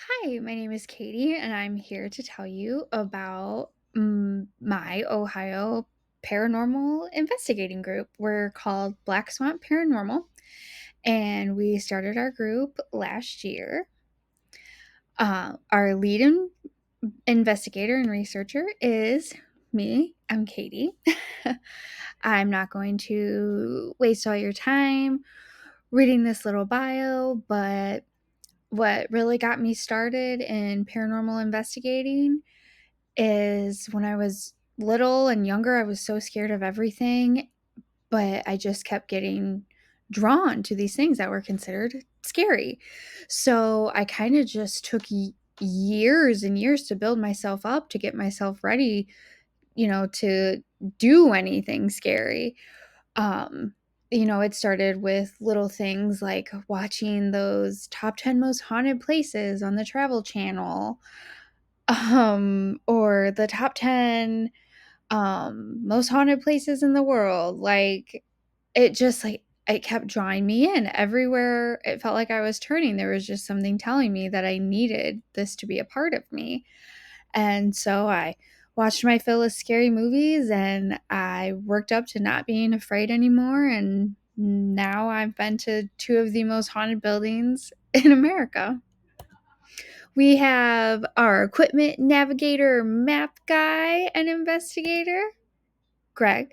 Hi, my name is Katie, and I'm here to tell you about my Ohio paranormal investigating group. We're called Black Swamp Paranormal, and we started our group last year. Our investigator and researcher is me. I'm Katie. I'm not going to waste all your time reading this little bio, but what really got me started in paranormal investigating is when I was little and younger, I was so scared of everything, but I just kept getting drawn to these things that were considered scary. So I kind of just took years and years to build myself up to get myself ready, to do anything scary. Um, it started with little things like watching those top 10 most haunted places on the Travel Channel, or the top 10 most haunted places in the world. Like it kept drawing me in everywhere. It felt like I was turning. There was just something telling me that I needed this to be a part of me. And so I watched my fill of scary movies and I worked up to not being afraid anymore. And now I've been to two of the most haunted buildings in America. We have our equipment navigator, map guy, and investigator, Greg,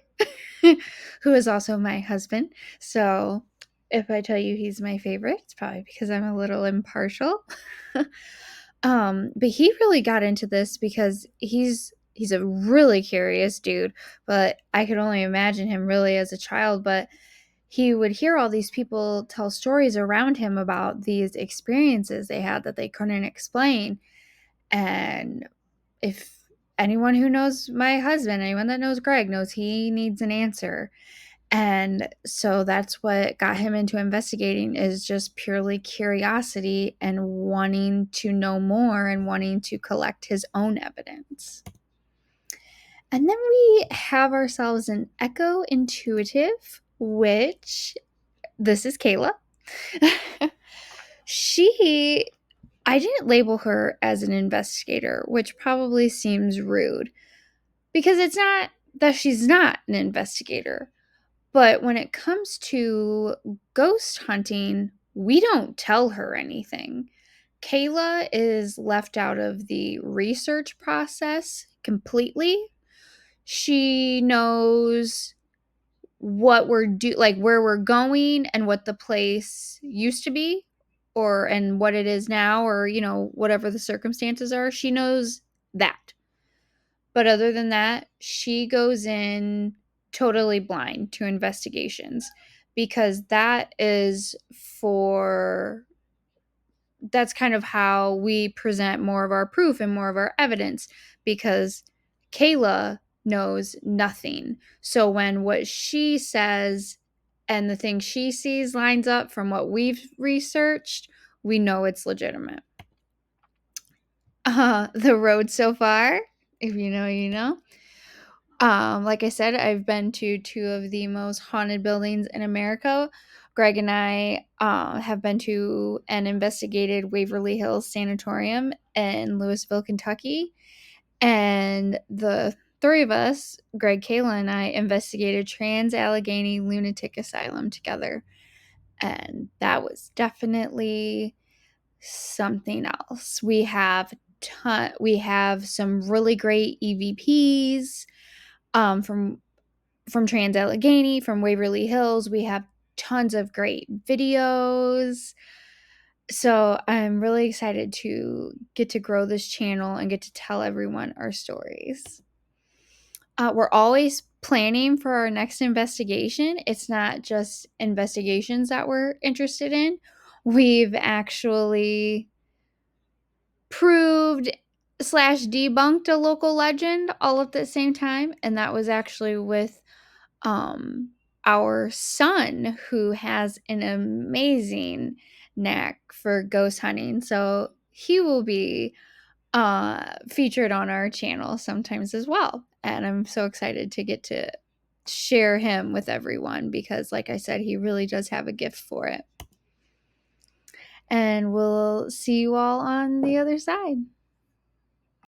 who is also my husband. So if I tell you he's my favorite, it's probably because I'm a little impartial. But he really got into this because he's a really curious dude, but I could only imagine him really as a child. But he would hear all these people tell stories around him about these experiences they had that they couldn't explain. And if anyone who knows my husband, anyone that knows Greg, knows he needs an answer. And so that's what got him into investigating, is just purely curiosity and wanting to know more and wanting to collect his own evidence. And then we have ourselves an echo intuitive, which this is Kayla. she I didn't label her as an investigator, which probably seems rude because it's not that she's not an investigator. But when it comes to ghost hunting, we don't tell her anything. Kayla is left out of the research process completely. She knows what like where we're going and what the place used to be, or and what it is now, or whatever the circumstances are. She knows that. But other than that, she goes in totally blind to investigations, because that's kind of how we present more of our proof and more of our evidence, because Kayla knows nothing. So when what she says and the thing she sees lines up from what we've researched, we know it's legitimate. The road so far, if you know, you know. Like I said, I've been to two of the most haunted buildings in America. Greg and I have been to and investigated Waverly Hills Sanatorium in Louisville, Kentucky. And the three of us, Greg, Kayla, and I, investigated Trans Allegheny Lunatic Asylum together. And that was definitely something else. We have some really great EVPs from Trans Allegheny, from Waverly Hills. We have tons of great videos. So I'm really excited to get to grow this channel and get to tell everyone our stories. We're always planning for our next investigation. It's not just investigations that we're interested in. We've actually proved slash debunked a local legend all at the same time, and that was actually with um our son, who has an amazing knack for ghost hunting. So he will be featured on our channel sometimes as well, and I'm so excited to get to share him with everyone, because like I said, he really does have a gift for it. and we'll see you all on the other side.